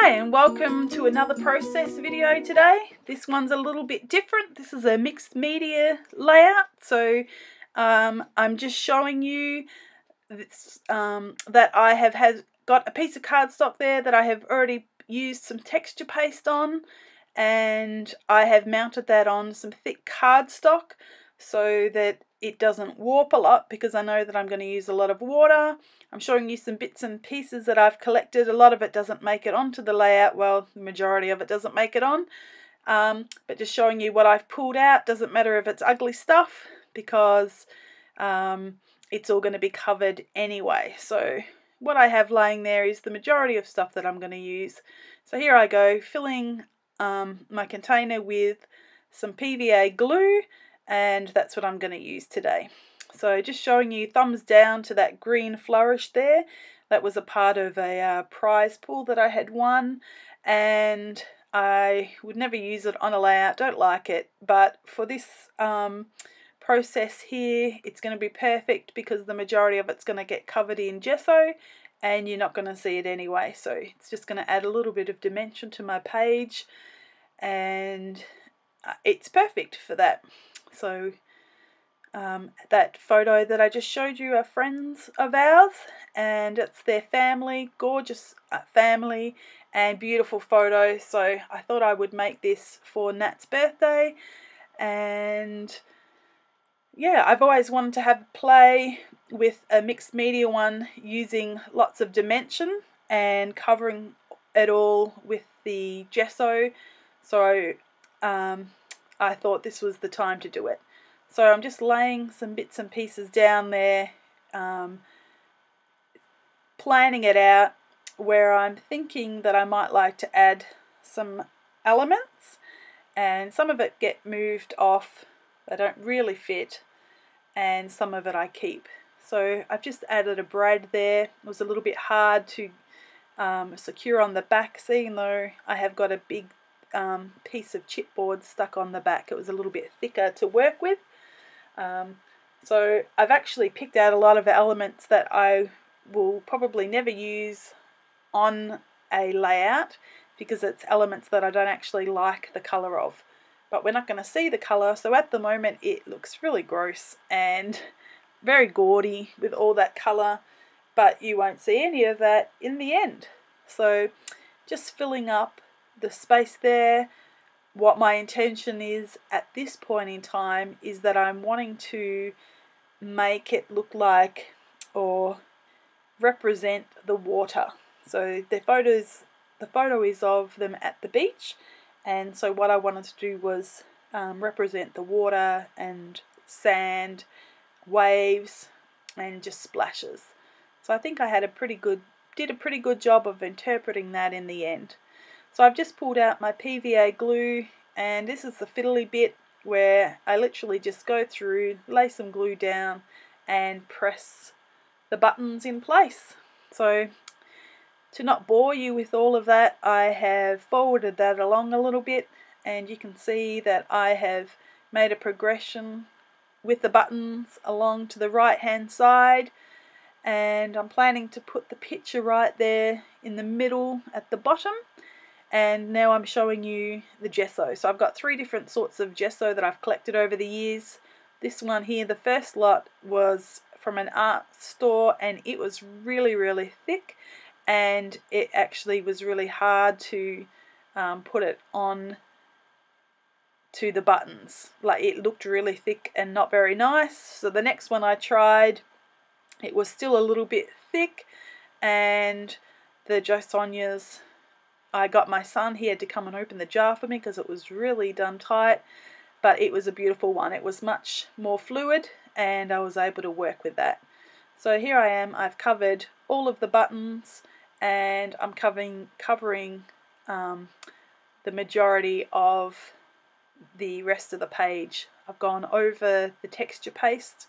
Hi and welcome to another process video today. This one's a little bit different. This is a mixed media layout, so I'm just showing you this, that I have got a piece of cardstock there that I have already used some texture paste on, and I have mounted that on some thick cardstock so that it doesn't warp a lot, because I know that I'm going to use a lot of water. I'm showing you some bits and pieces that I've collected. A lot of it doesn't make it onto the layout. Well, the majority of it doesn't make it on. But just showing you what I've pulled out. Doesn't matter if it's ugly stuff, because it's all going to be covered anyway. So what I have laying there is the majority of stuff that I'm going to use. So here I go, filling my container with some PVA glue, and that's what I'm going to use today. So just showing you, thumbs down to that green flourish there. That was a part of a prize pool that I had won, and I would never use it on a layout, don't like it, but for this process here it's going to be perfect, because the majority of it's going to get covered in gesso and you're not going to see it anyway. So it's just going to add a little bit of dimension to my page, and it's perfect for that. So that photo that I just showed you are friends of ours, and it's their family, gorgeous family and beautiful photo. So I thought I would make this for Nat's birthday, and yeah, I've always wanted to have play with a mixed media one using lots of dimension and covering it all with the gesso. So I thought this was the time to do it. So I'm just laying some bits and pieces down there, planning it out, where I'm thinking that I might like to add some elements, and some of it get moved off. They don't really fit, and some of it I keep. So I've just added a brad there. It was a little bit hard to secure on the back, seeing though I have got a big piece of chipboard stuck on the back. It was a little bit thicker to work with. So I've actually picked out a lot of elements that I will probably never use on a layout, because it's elements that I don't actually like the colour of. But we're not going to see the colour, so at the moment it looks really gross and very gaudy with all that colour, but you won't see any of that in the end. So just filling up the space there. What my intention is at this point in time is that I'm wanting to make it look like or represent the water. So the photo is of them at the beach, and so what I wanted to do was represent the water and sand, waves, and just splashes. So I think I did a pretty good job of interpreting that in the end. So I've just pulled out my PVA glue, and this is the fiddly bit where I literally just go through, lay some glue down and press the buttons in place. So to not bore you with all of that, I have forwarded that along a little bit, and you can see that I have made a progression with the buttons along to the right hand side, and I'm planning to put the picture right there in the middle at the bottom. And now I'm showing you the gesso. So I've got 3 different sorts of gesso that I've collected over the years. This one here, the first lot, was from an art store, and it was really, really thick, and it actually was really hard to put it on to the buttons. Like, it looked really thick and not very nice. So the next one I tried, it was still a little bit thick, and the Josonias, I got my son, he had to come and open the jar for me because it was really done tight, but it was a beautiful one. It was much more fluid, and I was able to work with that. So here I am, I've covered all of the buttons, and I'm covering the majority of the rest of the page. I've gone over the texture paste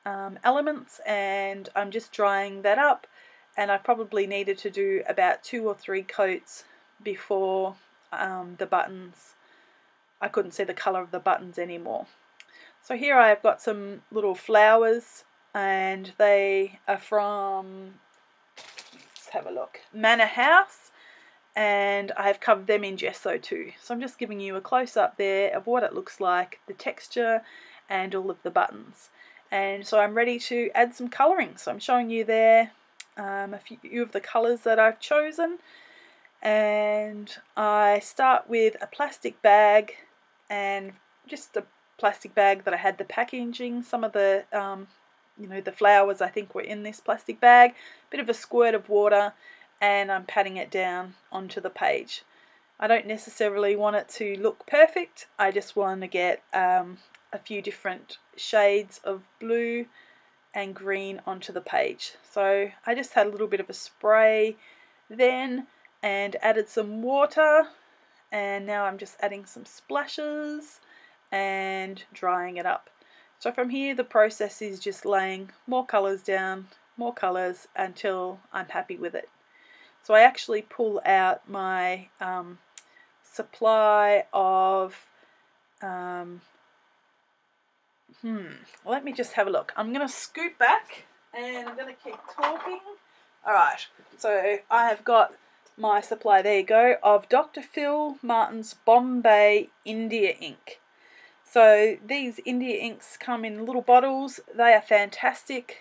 elements, and I'm just drying that up, and I probably needed to do about 2 or 3 coats before the buttons, I couldn't see the colour of the buttons anymore. So here I have got some little flowers, and they are from, let's have a look, Manor House, and I have covered them in gesso too. So I'm just giving you a close-up there of what it looks like, the texture and all of the buttons. And so I'm ready to add some colouring. So I'm showing you there a few of the colours that I've chosen. And I start with a plastic bag, and just a plastic bag that I had the packaging. Some of the the flowers I think were in this plastic bag. Bit of a squirt of water, and I'm patting it down onto the page. I don't necessarily want it to look perfect. I just want to get a few different shades of blue and green onto the page. So I just had a little bit of a spray then and added some water, and now I'm just adding some splashes and drying it up. So from here the process is just laying more colours down, more colours, until I'm happy with it. So I actually pull out my supply of let me just have a look. I'm going to scoot back and I'm going to keep talking. Alright, so I have got my supply, there you go, of Dr. Phil Martin's Bombay India ink. So these India inks come in little bottles. They are fantastic.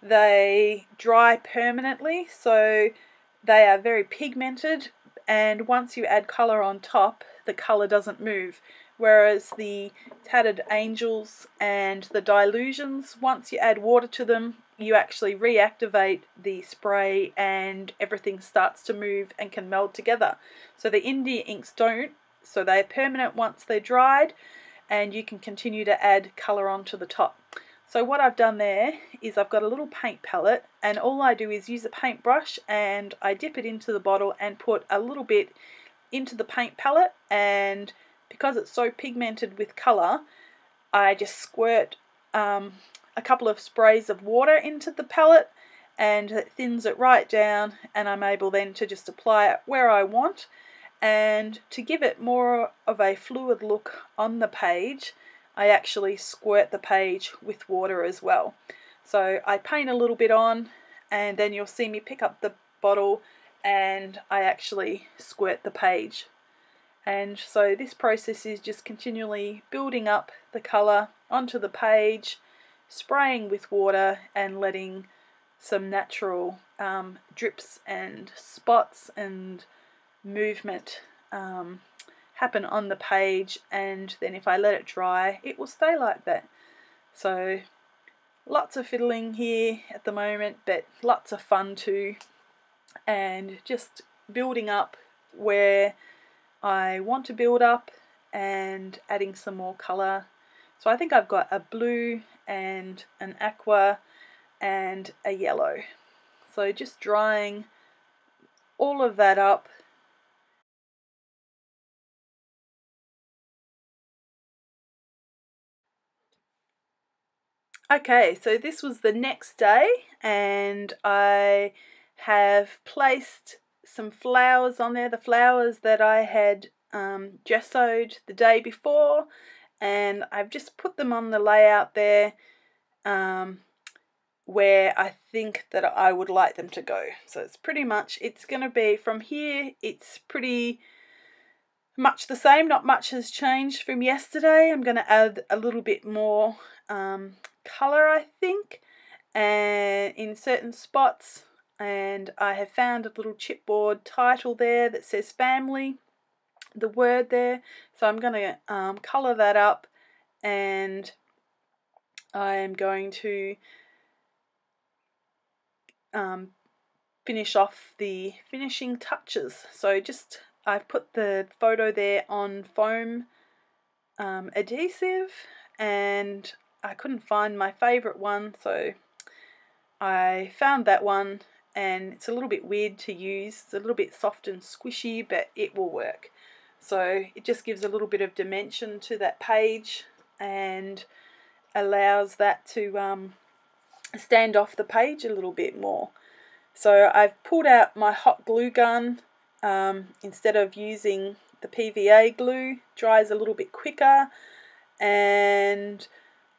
They dry permanently, so they are very pigmented, and once you add colour on top, the colour doesn't move. Whereas the Tattered Angels and the Dilutions, once you add water to them, you actually reactivate the spray and everything starts to move and can meld together. So the India inks don't, so they're permanent once they're dried, and you can continue to add colour onto the top. So what I've done there is I've got a little paint palette, and all I do is use a paintbrush and I dip it into the bottle and put a little bit into the paint palette, and because it's so pigmented with colour, I just squirt a couple of sprays of water into the palette, and it thins it right down, and I'm able then to just apply it where I want. And to give it more of a fluid look on the page, I actually squirt the page with water as well. So I paint a little bit on, and then you'll see me pick up the bottle and I actually squirt the page. And so this process is just continually building up the colour onto the page, spraying with water and letting some natural drips and spots and movement happen on the page, and then if I let it dry it will stay like that. So lots of fiddling here at the moment, but lots of fun too, and just building up where I want to build up and adding some more colour. So I think I've got a blue and an aqua and a yellow. So just drying all of that up. Okay, so this was the next day, and I have placed some flowers on there, the flowers that I had gessoed the day before, and I've just put them on the layout there where I think that I would like them to go. So it's pretty much, it's going to be from here, it's pretty much the same, not much has changed from yesterday. I'm going to add a little bit more colour, I think, and in certain spots, and I have found a little chipboard title there that says family, the word there, so I'm going to colour that up, and I am going to finish off the finishing touches. So just, I've put the photo there on foam adhesive, and I couldn't find my favourite one, so I found that one, and it's a little bit weird to use. It's a little bit soft and squishy, but it will work. So it just gives a little bit of dimension to that page and allows that to stand off the page a little bit more. So I've pulled out my hot glue gun. Instead of using the PVA glue, dries a little bit quicker, and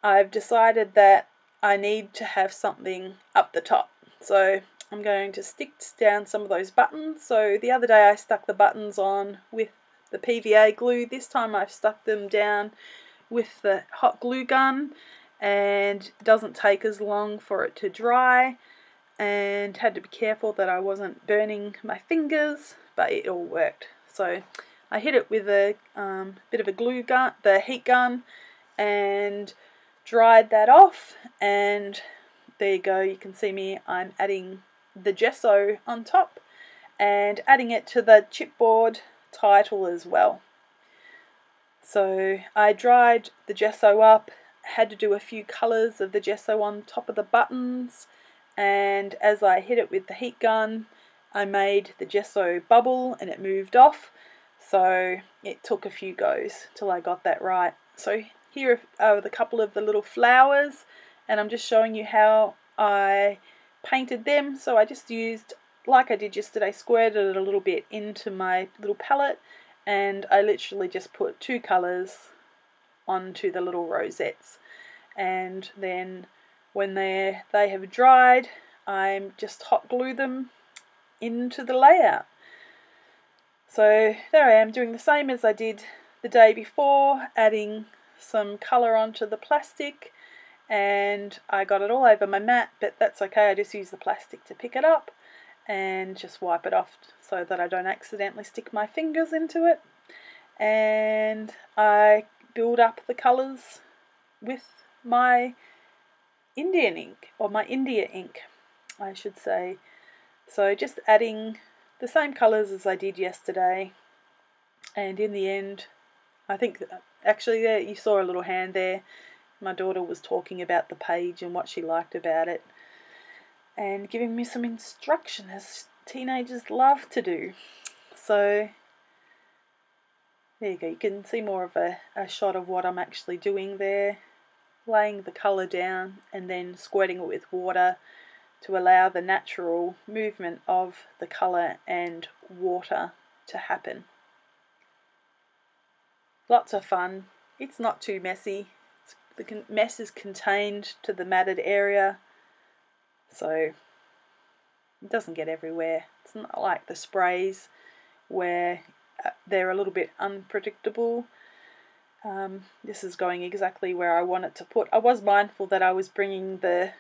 I've decided that I need to have something up the top. So I'm going to stick down some of those buttons. So the other day I stuck the buttons on with the PVA glue. This time I've stuck them down with the hot glue gun, and it doesn't take as long for it to dry, and had to be careful that I wasn't burning my fingers, but it all worked. So I hit it with a bit of a glue gun, the heat gun, and dried that off, and there you go. You can see me, I'm adding the gesso on top and adding it to the chipboard title as well. So I dried the gesso up, had to do a few colours of the gesso on top of the buttons, and as I hit it with the heat gun, I made the gesso bubble and it moved off. So it took a few goes till I got that right. So here are a couple of the little flowers, and I'm just showing you how I painted them. So I just used, like I did yesterday, squirted it a little bit into my little palette, and I literally just put 2 colours onto the little rosettes, and then when they have dried, I just hot glue them into the layout. So there I am, doing the same as I did the day before, adding some colour onto the plastic, and I got it all over my mat, but that's okay. I just use the plastic to pick it up and just wipe it off so that I don't accidentally stick my fingers into it. And I build up the colours with my Indian ink, or my India ink I should say. So just adding the same colours as I did yesterday, and in the end, I think actually there you saw a little hand there. My daughter was talking about the page and what she liked about it, and giving me some instruction, as teenagers love to do. So there you go, you can see more of a shot of what I'm actually doing there, laying the colour down and then squirting it with water to allow the natural movement of the colour and water to happen. Lots of fun. It's not too messy. The mess is contained to the matted area, so it doesn't get everywhere. It's not like the sprays where they're a little bit unpredictable. This is going exactly where I want it to put. I was mindful that I was bringing the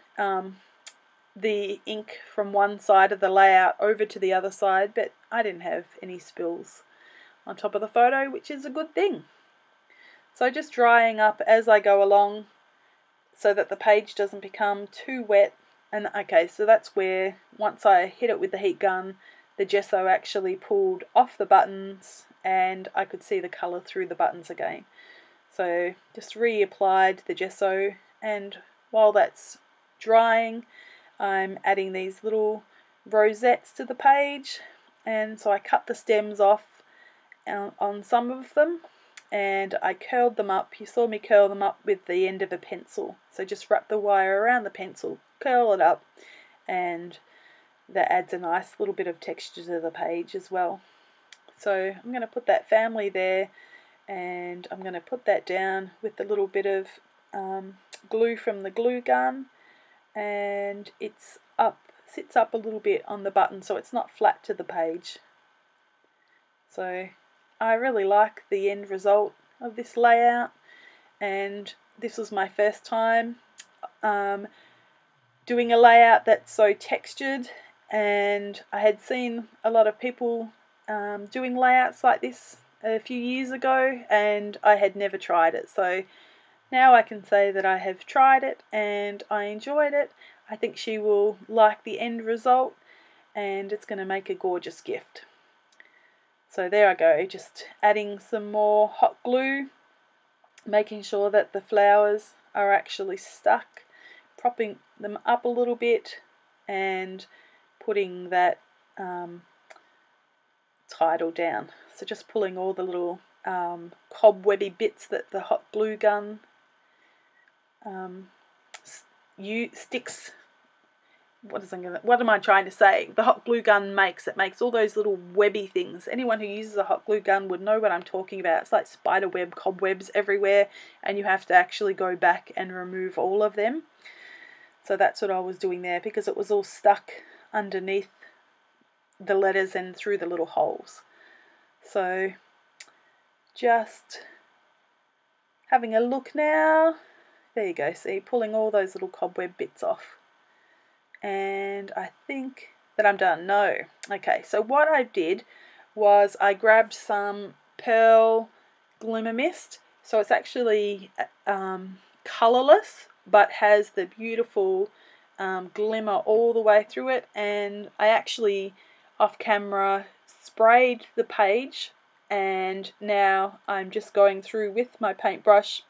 ink from one side of the layout over to the other side, but I didn't have any spills on top of the photo, which is a good thing. So just drying up as I go along so that the page doesn't become too wet. And okay, so that's where once I hit it with the heat gun, the gesso actually pulled off the buttons and I could see the colour through the buttons again. So just reapplied the gesso, and while that's drying, I'm adding these little rosettes to the page, and so I cut the stems off on some of them, and I curled them up. You saw me curl them up with the end of a pencil. So just wrap the wire around the pencil, curl it up, and that adds a nice little bit of texture to the page as well. So I'm going to put that family there, and I'm going to put that down with a little bit of glue from the glue gun, and it's sits up a little bit on the button so it's not flat to the page. So I really like the end result of this layout, and this was my first time doing a layout that's so textured, and I had seen a lot of people doing layouts like this a few years ago, and I had never tried it. So now I can say that I have tried it and I enjoyed it. I think she will like the end result, and it's going to make a gorgeous gift. So there I go, just adding some more hot glue, making sure that the flowers are actually stuck, propping them up a little bit, and putting that title down. So just pulling all the little cobwebby bits that the hot glue gun sticks. What am I trying to say? The hot glue gun makes all those little webby things. Anyone who uses a hot glue gun would know what I'm talking about. It's like spider web, cobwebs everywhere, and you have to actually go back and remove all of them. So that's what I was doing there, because it was all stuck underneath the letters and through the little holes. So just having a look now. There you go, see, pulling all those little cobweb bits off. And I think that I'm done. No. Okay, so what I did was I grabbed some Pearl Glimmer Mist. So it's actually colourless, but has the beautiful glimmer all the way through it. And I actually, off camera, sprayed the page, and now I'm just going through with my paintbrush,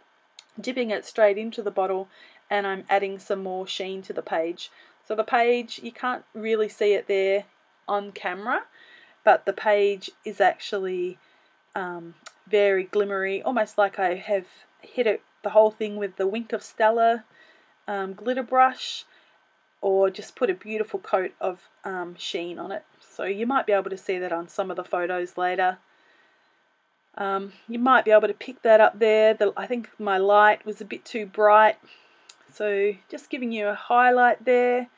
dipping it straight into the bottle, and I'm adding some more sheen to the page. So the page, you can't really see it there on camera, but the page is actually very glimmery, almost like I have hit it, the whole thing with the Wink of Stella glitter brush, or just put a beautiful coat of sheen on it. So you might be able to see that on some of the photos later. You might be able to pick that up there. I think my light was a bit too bright, so just giving you a highlight there.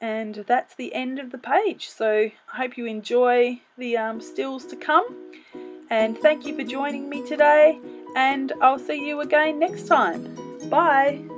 And that's the end of the page. So I hope you enjoy the stills to come, and thank you for joining me today, and I'll see you again next time. Bye.